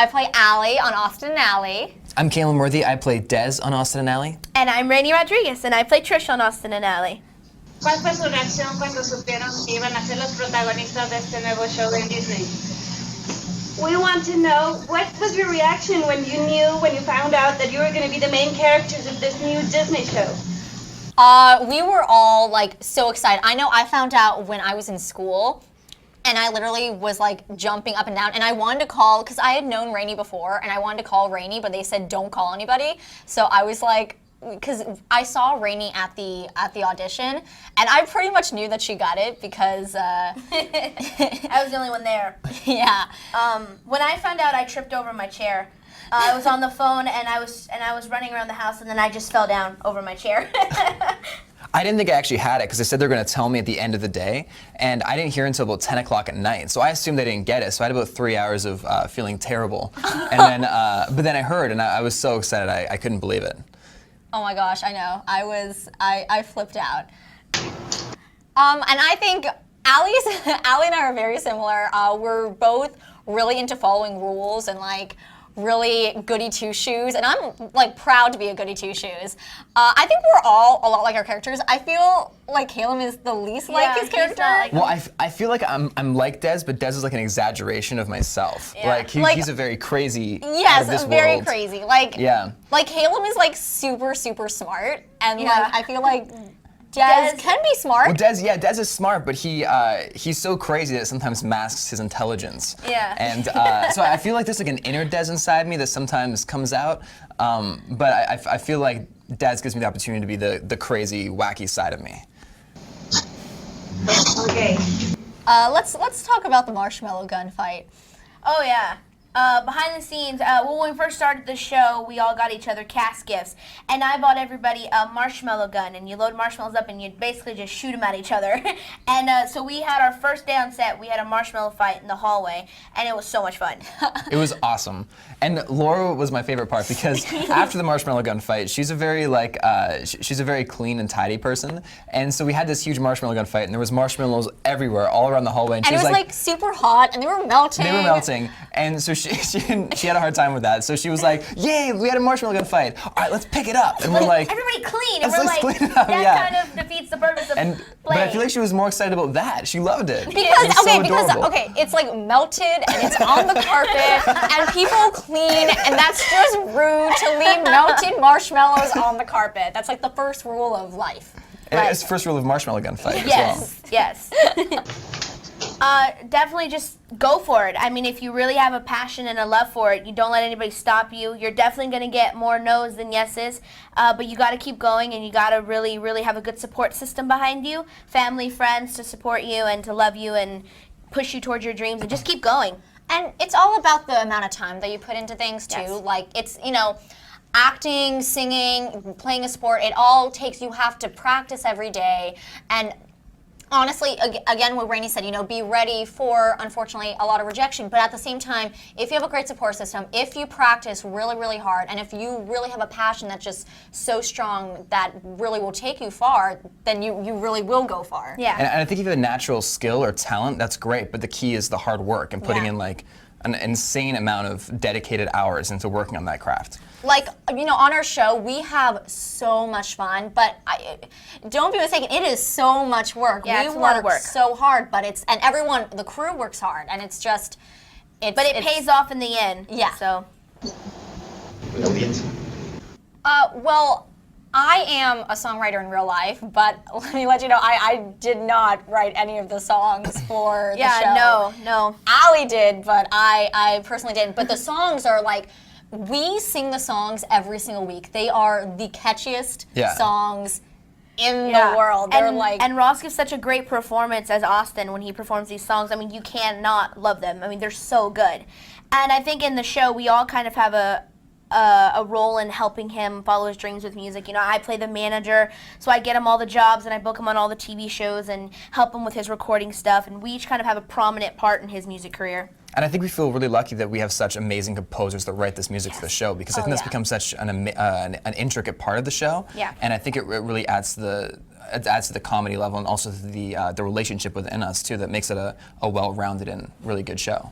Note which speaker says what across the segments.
Speaker 1: I play Allie on Austin and Ally.
Speaker 2: I'm Caleb Worthy. I play Dez on Austin and Ally.
Speaker 3: And I'm Rainey Rodriguez, and I play Trish on Austin and Ally.
Speaker 4: ¿Cuál fue su reacción cuando supieron que iban a ser los protagonistas de este nuevo show de Disney? We want to know, what was your reaction when you found out that you were going to be the main characters of this new Disney show?
Speaker 1: We were all like so excited. I know I found out when I was in school, and I literally was like jumping up and down, and I wanted to call, because I had known Rainey before, and I wanted to call Rainey, but they said don't call anybody. So I was like, because I saw Rainey at the audition, and I pretty much knew that she got it because
Speaker 3: I was the only one there.
Speaker 1: Yeah.
Speaker 3: When I found out, I tripped over my chair. I was on the phone and I was running around the house, and then I just fell down over my chair.
Speaker 2: I didn't think I actually had it because they said they're going to tell me at the end of the day, and I didn't hear until about 10 o'clock at night. So I assumed they didn't get it. So I had about 3 hours of feeling terrible, and then but then I heard, and I was so excited I couldn't believe it.
Speaker 1: Oh my gosh, I know. I flipped out. And I think Allie and I are very similar. We're both really into following rules and like really goody two-shoes, and I'm like proud to be a goody two-shoes. I think we're all a lot like our characters. I feel like Caleb is the least like his character.
Speaker 2: Well, I feel like I'm like Dez, but Dez is like an exaggeration of myself.
Speaker 3: Yeah.
Speaker 2: Like he's a very crazy.
Speaker 1: Yes,
Speaker 2: out of this
Speaker 1: very
Speaker 2: world.
Speaker 1: crazy. Like
Speaker 2: Yeah.
Speaker 1: Like Caleb is like super smart, and
Speaker 3: Yeah.
Speaker 1: like I feel like Dez can be smart.
Speaker 2: Well, Dez is smart, but he's so crazy that it sometimes masks his intelligence.
Speaker 3: Yeah.
Speaker 2: And so I feel like there's like an inner Dez inside me that sometimes comes out, but I feel like Dez gives me the opportunity to be the crazy, wacky side of me.
Speaker 4: Okay.
Speaker 1: Let's talk about the marshmallow gun fight.
Speaker 3: Oh yeah. Behind the scenes, when we first started the show, we all got each other cast gifts, and I bought everybody a marshmallow gun, and you load marshmallows up, and you basically just shoot them at each other. And so we had our first day on set. We had a marshmallow fight in the hallway, and it was so much fun.
Speaker 2: It was awesome. And Laura was my favorite part because after the marshmallow gun fight, she's a very she's a very clean and tidy person, and so we had this huge marshmallow gun fight, and there was marshmallows everywhere, all around the hallway,
Speaker 1: And it was like super hot, and they were melting.
Speaker 2: They were melting, and so she had a hard time with that. So she was like, "Yay, we had a marshmallow gun fight! All right, let's pick it up." And we're like,
Speaker 3: everybody clean, and
Speaker 2: let's
Speaker 3: we're like,
Speaker 2: clean it up,
Speaker 3: that
Speaker 2: yeah.
Speaker 3: kind of defeats the purpose of
Speaker 2: But I
Speaker 3: playing.
Speaker 2: feel like she was more excited about that. She loved it.
Speaker 1: Because
Speaker 2: It was so adorable.
Speaker 1: it's like melted and it's on the carpet and people clean, and that's just rude to leave melted marshmallows on the carpet. That's like the first rule of life.
Speaker 2: It's the first rule of marshmallow gun fight
Speaker 3: Yes, yes. Definitely just go for it. I mean, if you really have a passion and a love for it, you don't let anybody stop you. You're definitely going to get more no's than yeses, but you got to keep going, and you got to really, really have a good support system behind you, family, friends to support you and to love you and push you towards your dreams, and just keep going.
Speaker 1: And it's all about the amount of time that you put into things too.
Speaker 3: Yes.
Speaker 1: Like it's, acting, singing, playing a sport, it all takes, you have to practice every day. And honestly, again, what Rainey said, be ready for, unfortunately, a lot of rejection. But at the same time, if you have a great support system, if you practice really, really hard, and if you really have a passion that's just so strong that really will take you far, then you really will go far.
Speaker 3: Yeah.
Speaker 2: And I think if you have a natural skill or talent, that's great. But the key is the hard work and putting in like an insane amount of dedicated hours into working on that craft.
Speaker 1: Like, on our show, we have so much fun, but don't be mistaken, it is so much work.
Speaker 3: Yeah,
Speaker 1: we
Speaker 3: it's a lot of work.
Speaker 1: so hard, but and everyone, the crew works hard, and it's just,
Speaker 3: But it pays off in the end.
Speaker 1: Yeah.
Speaker 3: So.
Speaker 1: Well, I am a songwriter in real life, but let me let you know, I did not write any of the songs for the show.
Speaker 3: Yeah, no.
Speaker 1: Allie did, but I personally didn't. But the songs are like, we sing the songs every single week. They are the catchiest songs in the world. They're
Speaker 3: and Ross gives such a great performance as Austin when he performs these songs. I mean, you cannot love them. I mean, they're so good. And I think in the show, we all kind of have a role in helping him follow his dreams with music. I play the manager, so I get him all the jobs and I book him on all the TV shows and help him with his recording stuff. And we each kind of have a prominent part in his music career.
Speaker 2: And I think we feel really lucky that we have such amazing composers that write this music for the show, because I think that's become such an intricate part of the show.
Speaker 3: Yeah.
Speaker 2: And I think it really adds to the comedy level and also to the relationship within us too, that makes it a well-rounded and really good show.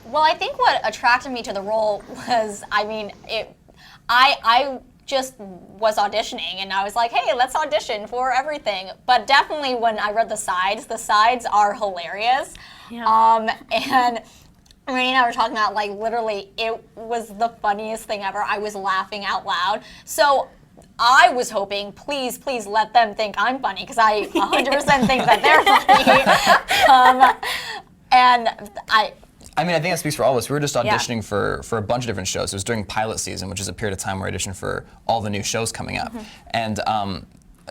Speaker 1: Well, I think what attracted me to the role was, I just was auditioning and I was like, hey, let's audition for everything. But definitely when I read the sides are hilarious.
Speaker 3: Yeah.
Speaker 1: And Rainey and I were talking about, like, literally, it was the funniest thing ever. I was laughing out loud. So I was hoping, please let them think I'm funny, because I 100% think that they're funny.
Speaker 2: I mean, I think that speaks for all of us. We were just auditioning for a bunch of different shows. It was during pilot season, which is a period of time where I auditioned for all the new shows coming up. And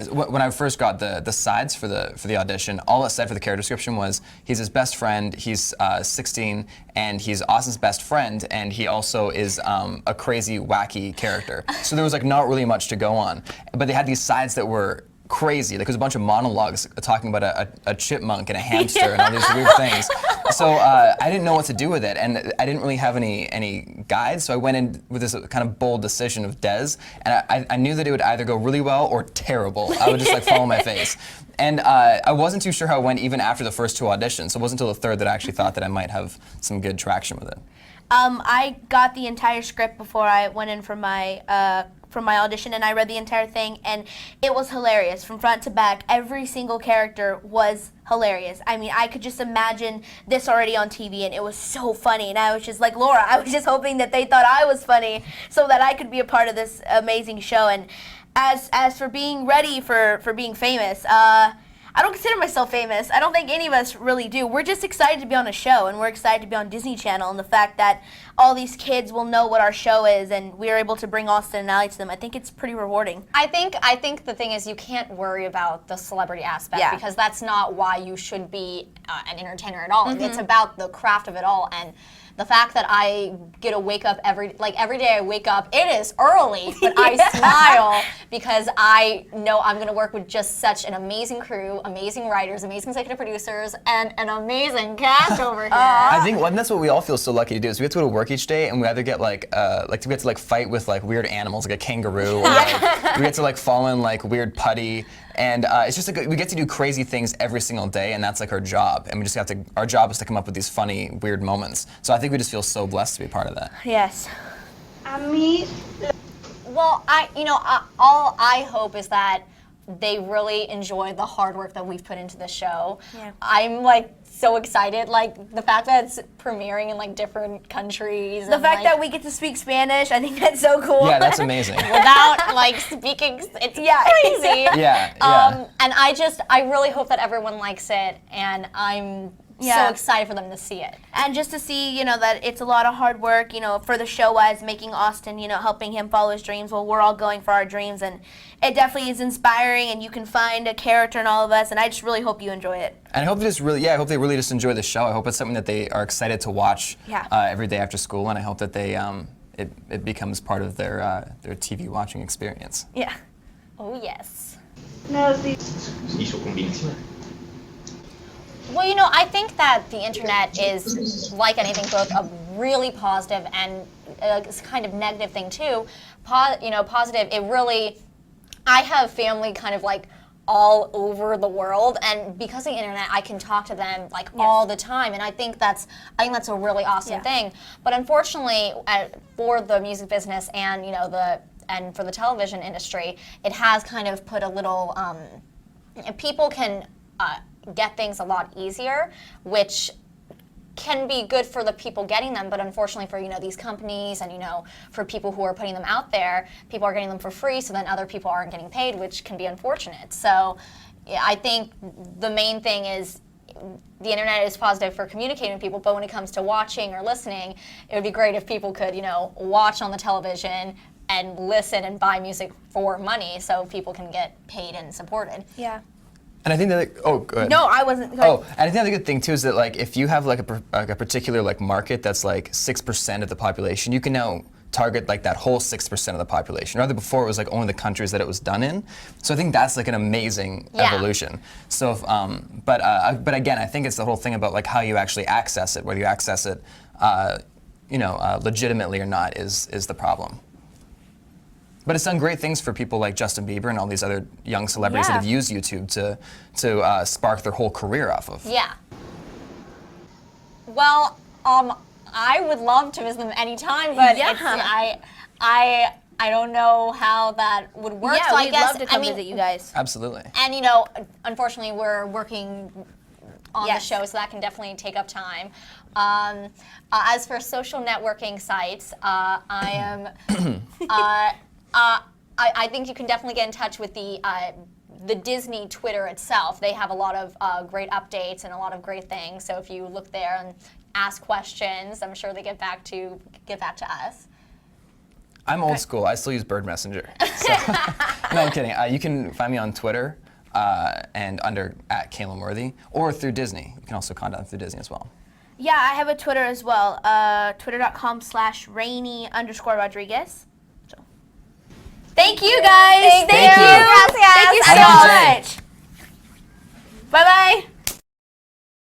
Speaker 2: when I first got the sides for the audition, all it said for the character description was he's his best friend, he's 16, and he's Austin's best friend, and he also is a crazy, wacky character. So there was like not really much to go on. But they had these sides that were crazy. Like, it was a bunch of monologues talking about a chipmunk and a hamster and all these weird things. So I didn't know what to do with it, and I didn't really have any guides. So I went in with this kind of bold decision of Des, and I knew that it would either go really well or terrible. I would just like fall on my face. And I wasn't too sure how it went even after the first two auditions. So it wasn't until the third that I actually thought that I might have some good traction with it.
Speaker 3: I got the entire script before I went in for my audition, and I read the entire thing, and it was hilarious from front to back. Every single character was hilarious. I mean, I could just imagine this already on TV, and it was so funny. And I was just like, Laura, I was just hoping that they thought I was funny so that I could be a part of this amazing show. And as for being ready for being famous, I don't consider myself famous. I don't think any of us really do. We're just excited to be on a show, and we're excited to be on Disney Channel, and the fact that all these kids will know what our show is, and we're able to bring Austin and Ally to them. I think it's pretty rewarding.
Speaker 1: I think the thing is, you can't worry about the celebrity aspect, because that's not why you should be an entertainer at all. It's about the craft of it all, and the fact that I get to wake up every day I wake up, it is early, but I smile because I know I'm going to work with just such an amazing crew, amazing writers, amazing executive producers, and an amazing cast over here.
Speaker 2: I think that's what we all feel so lucky to do, is we get to go to work each day, and we either get we get to fight with weird animals like a kangaroo, or we get to fall in weird putty, and it's just we get to do crazy things every single day, and that's our job, and we just have to. Our job is to come up with these funny, weird moments. So I think we just feel so blessed to be part of that.
Speaker 3: Yes.
Speaker 1: Well, all I hope is that they really enjoy the hard work that we've put into the show.
Speaker 3: Yeah.
Speaker 1: I'm so excited, the fact that it's premiering in different countries.
Speaker 3: The fact that we get to speak Spanish, I think that's so cool.
Speaker 2: Yeah, that's amazing.
Speaker 1: Without speaking, it's crazy.
Speaker 2: Yeah.
Speaker 1: And I really hope that everyone likes it, and I'm so excited for them to see it.
Speaker 3: And just to see, that it's a lot of hard work, for the show-wise, making Austin, helping him follow his dreams. Well, we're all going for our dreams, and it definitely is inspiring, and you can find a character in all of us, and I just really hope you enjoy it.
Speaker 2: And I hope I hope they really just enjoy the show. I hope it's something that they are excited to watch every day after school, and I hope that they it becomes part of their TV watching experience.
Speaker 3: Yeah.
Speaker 1: Oh, yes.
Speaker 4: No, sí.
Speaker 1: Well, I think that the internet is, like anything, both a really positive and a kind of negative thing too. Positive, I have family kind of all over the world, and because of the internet, I can talk to them all the time, and I think that's a really awesome thing. But unfortunately, for the music business and and for the television industry, it has kind of put a little. People can get things a lot easier, which can be good for the people getting them, but unfortunately for these companies and for people who are putting them out there, people are getting them for free, so then other people aren't getting paid, which can be unfortunate. So I think the main thing is the internet is positive for communicating with people, but when it comes to watching or listening, it would be great if people could watch on the television and listen and buy music for money, so people can get paid and supported.
Speaker 3: Yeah.
Speaker 2: And I think that go ahead.
Speaker 3: No, I wasn't.
Speaker 2: Oh, and I think the good thing too is that if you have a particular market that's 6% of the population, you can now target that whole 6% of the population. Rather before it was only the countries that it was done in. So I think that's an amazing evolution. So, but again, I think it's the whole thing about how you actually access it, whether you access it, legitimately or not, is the problem. But it's done great things for people like Justin Bieber and all these other young celebrities that have used YouTube to spark their whole career off of.
Speaker 1: Yeah. Well, I would love to visit them anytime, but
Speaker 3: Yeah.
Speaker 1: I don't know how that would work.
Speaker 3: Yeah,
Speaker 1: so I
Speaker 3: we'd
Speaker 1: guess
Speaker 3: love to come visit you guys.
Speaker 2: Absolutely.
Speaker 1: And unfortunately, we're working on
Speaker 3: Yes.
Speaker 1: the show, so that can definitely take up time. As for social networking sites, I am. I think you can definitely get in touch with the Disney Twitter itself. They have a lot of great updates and a lot of great things. So if you look there and ask questions, I'm sure they get back to us.
Speaker 2: I'm old school. I still use Bird Messenger. So. No, I'm kidding. You can find me on Twitter and under @CalumWorthy, or through Disney. You can also contact through Disney as well.
Speaker 3: Yeah, I have a Twitter as well. Twitter.com/Rainy_Rodriguez. So. Thank you guys.
Speaker 1: Thank you. Gracias.
Speaker 3: Thank you so
Speaker 2: Have a good day.
Speaker 3: much. Bye bye.